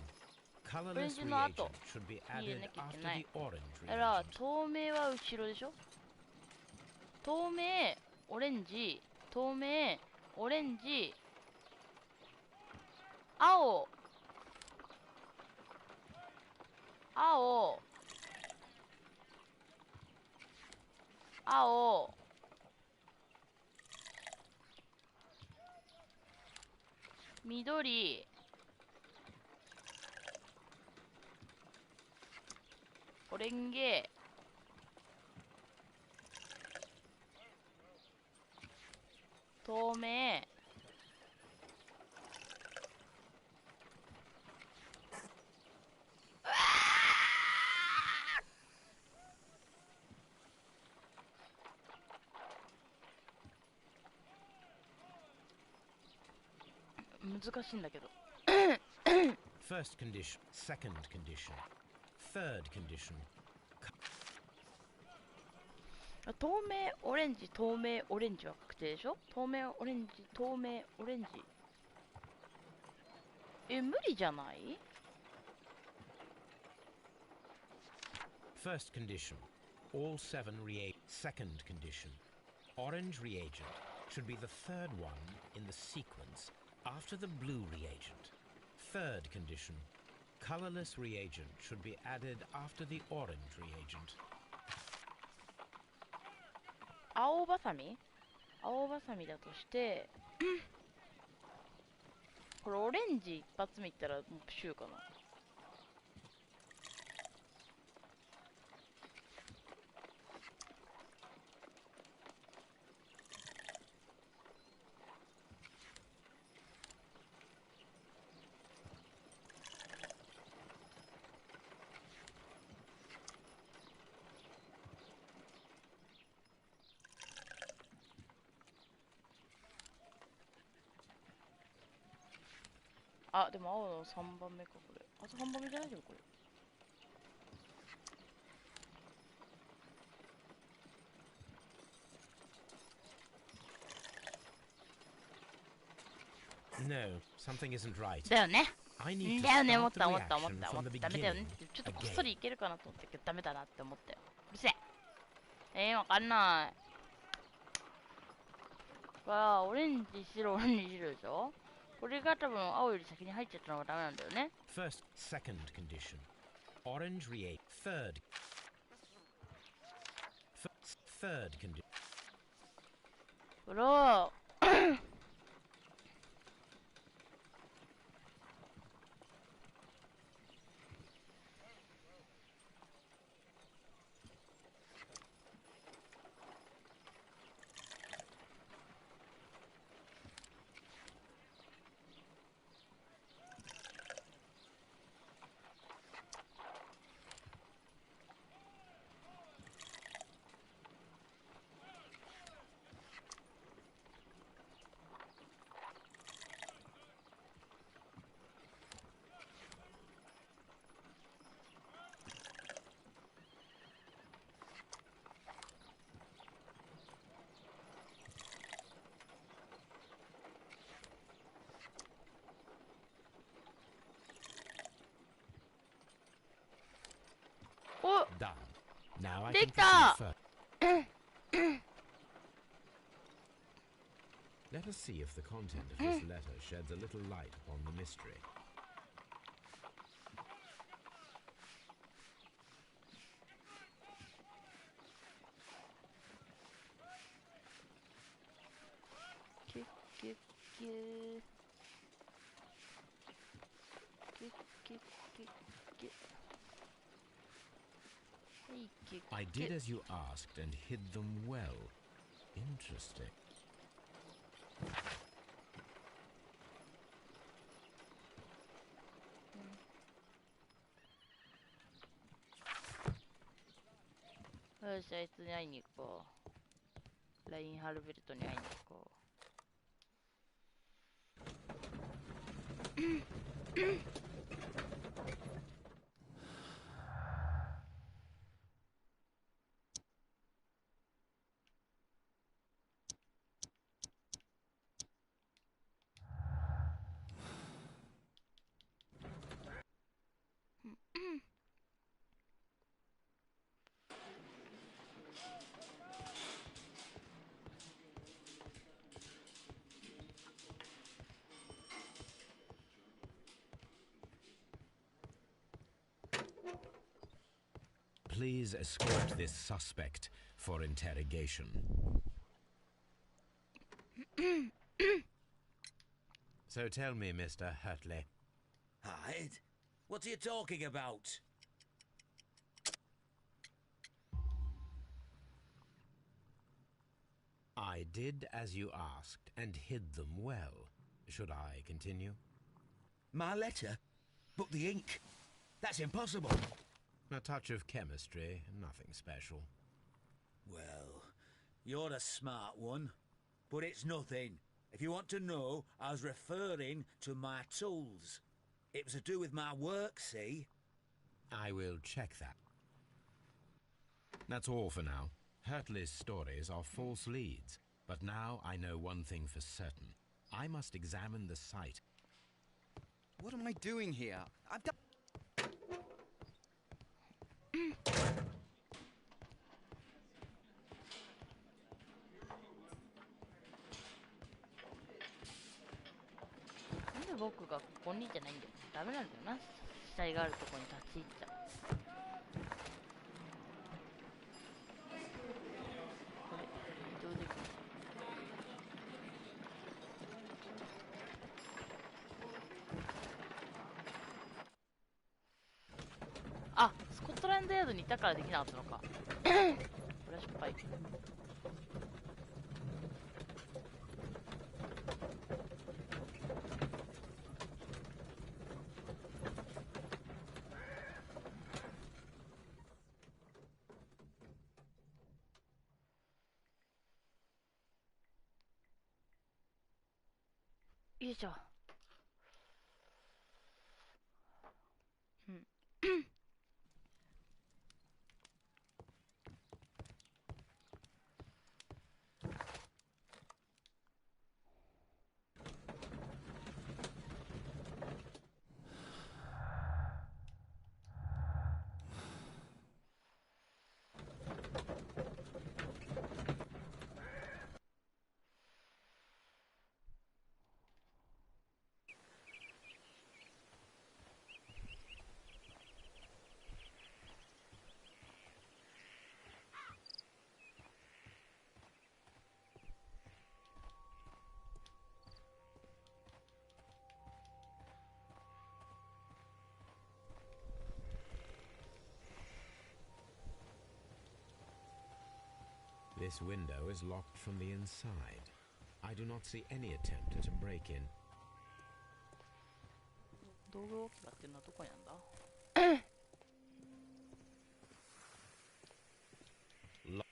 Colorless Orange の後 reagent should be に入れ added なきゃいけ after ない。 the orange だから reagent. 透明は後ろでしょ。透明、オレンジ、透明、オレンジ、青、青、青、緑、オレンゲ、透明、難しいんだけど。 First condition. Second condition. Third condition. 透明オレンジ、透明オレンジは確定でしょ。透明オレンジ、透明オレンジ。無理じゃない？ First condition. All seven reagent. Second condition. Orange reagent should be the third one in the sequence after the blue reagent. Third condition. Colorless reagent should be added after the orange reagent. 青バサミ？青バサミだとして、これオレンジ一発目いったらもうプシューかな。あ、でも青の3番目か、これ。あと3番目じゃないでもこれ。No, something isn't right. だよね。 I need to だよね、思 start っ the た思った思っ reaction た思 from っ the た。ダメだよね beginning って。ちょっとこっそ again. りいけるかなと思ったけど、ダメだなって思ったよ。うるせえ。わかんない。これはオレンジ、白、オレンジ、白でしょ。これが多分青より先に入っちゃったのがダメなんだよね。 First, second condition. Orange reagent. Third condition. ほら。Now I で can きた proceed further. Let us see if the content of this letter sheds a little light upon the mystery. Kick, kick, kick. Kick, kick, kick, kick. Hey, kick, I did kick. as you asked and hid them well. Interesting.よし、あいつに会いに行こう。ラインハルベルトに会いに行こう。Please escort this suspect for interrogation. So tell me, Mr. Hurtley. Hide? What are you talking about? I did as you asked and hid them well. Should I continue? My letter? But the ink? That's impossible. A touch of chemistry, nothing special. Well, you're a smart one. But it's nothing. If you want to know, I was referring to my tools. It was to do with my work, see? I will check that. That's all for now. Hurtley's stories are false leads, but now I know one thing for certain. I must examine the site. What am I doing here? I've done...なんで僕がここにじゃないんだよ。ダメなんだよな。死体があるところに立ち入っちゃう。これ、移動できる。あ、スコットランドヤードにいたからできなかったのか。これは失敗。よいしょ。うん。This window is locked from the inside. I do not see any attempt at a break-in. 道具置き場っていうのはどこにあるんだ？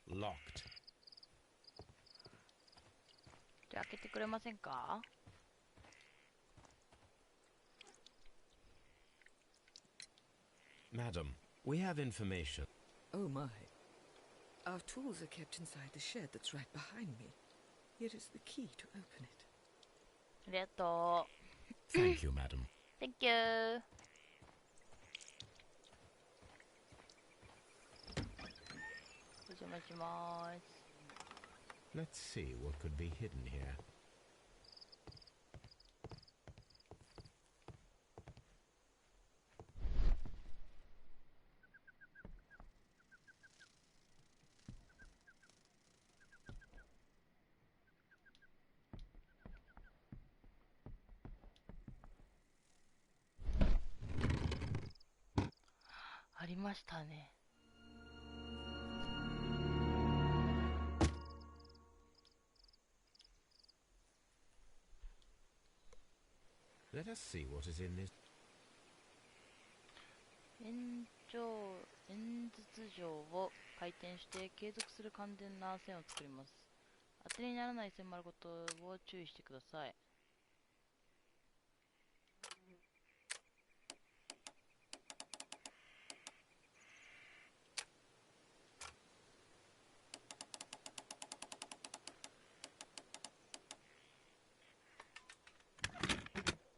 Locked. じゃあ開けてくれませんか？ Madam, we have information. Oh my. Our tools are kept inside the shed that's right behind me. Here is the key to open it. ありがとう。 Thank you, madam. Thank you. 邪魔します。 Let's see what could be hidden here.ありましたね。Let us see what is in this. 演筒状を回転して継続する完全な線を作ります。当てにならない線もあることを注意してください。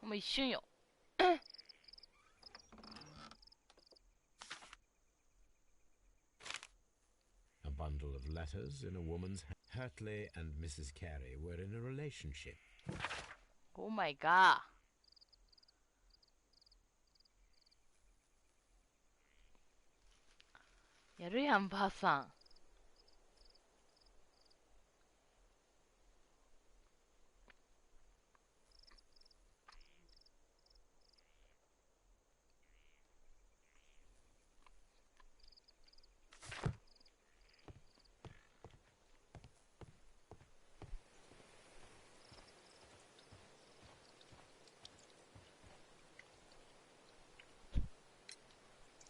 もう一瞬よ。A bundle of letters in a woman's hand. Hurtley and Mrs. Carey were in a relationship. Oh my god. やるやん、ばあさん。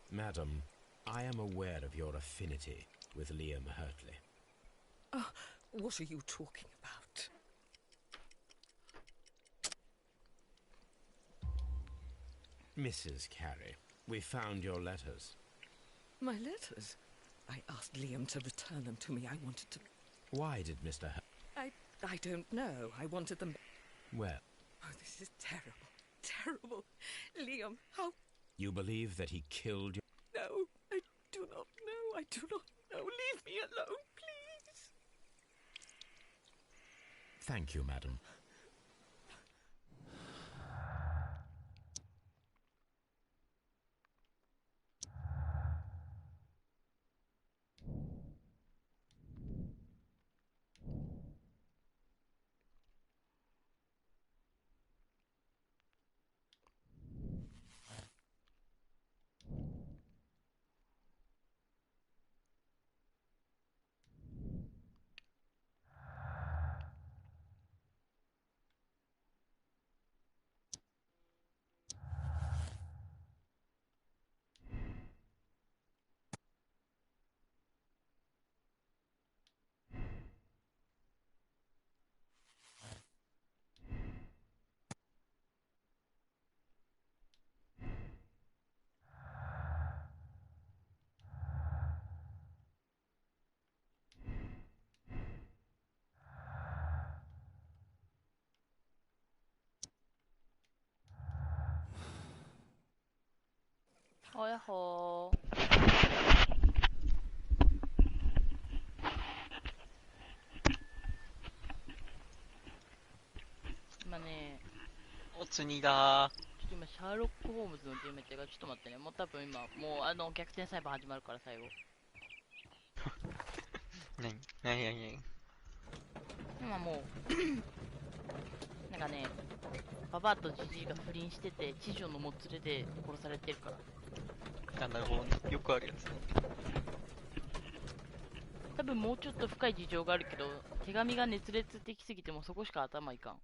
Madam, I am aware of your affinity with Liam Hurtley. What are you talking about? Mrs. Carey, we found your letters. My letters? I asked Liam to return them to me. I wanted to... Why did Mr. I don't know. I wanted them... Well, Oh, this is terrible. Terrible. Liam, how... you believe that he killed your... No, I do not know. I do not know. Leave me alone, please. Thank you, madam.おやほー。今ね、おつにだちょっと今シャーロック・ホームズのゲームっていうか、ちょっと待ってね、もう多分今、もう逆転裁判始まるから最後。何今もう、なんかね、ババアとジジイが不倫してて、知女のもつれで殺されてるから。あ、なるほどね。よくあるやつね。多分もうちょっと深い事情があるけど、手紙が熱烈的すぎてもそこしか頭いかん。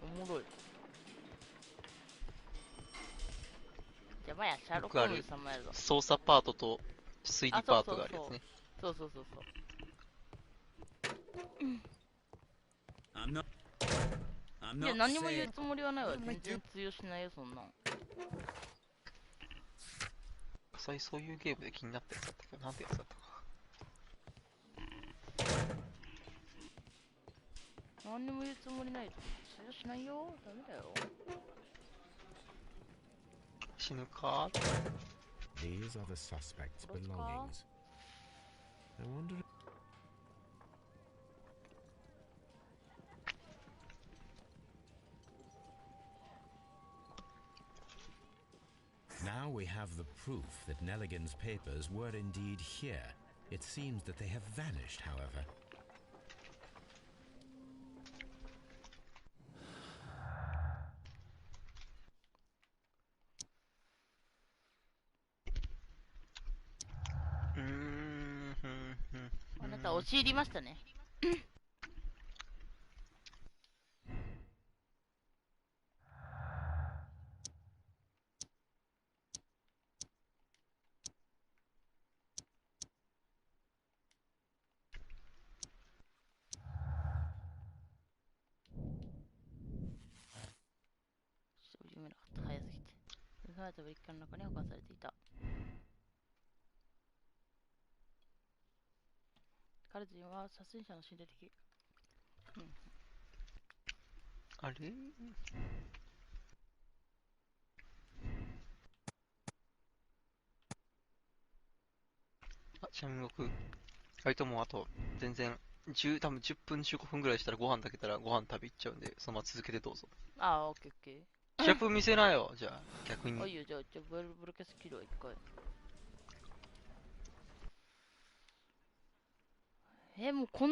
おもろい。やばいや、シャーロック・ホームズ様やぞ。操作パートと推理パートがあるやつね。そうそう。いや、何も言うつもりはないわ。全然通用しないよ、そんなん。そういうゲームで気になったやつだったけど、なんてやつだったか。何にも言うつもりないと通用しないよ。ダメだよ。死ぬか These are the suspect's belongings. I wonder. Now we have the proof that Nelligan's papers were indeed here. It seems that they have vanished, however. Mm-hmm. あなた押し入りましたね。読めなかった。早すぎて。盗まれたブリックの中に保管されていた。彼人は殺人者の心霊的。うん。あれあ、ちなみに僕、割ともうあと、全然、多分10分15分ぐらいしたらご飯炊けたらご飯食べ行っちゃうんで、そのまま続けてどうぞ。ああ、オッケーオッケー。キャップ見せなよ、じゃあ、逆に。あ、いいよ、じゃあ、ブルキャス切るわ、一回。もうこん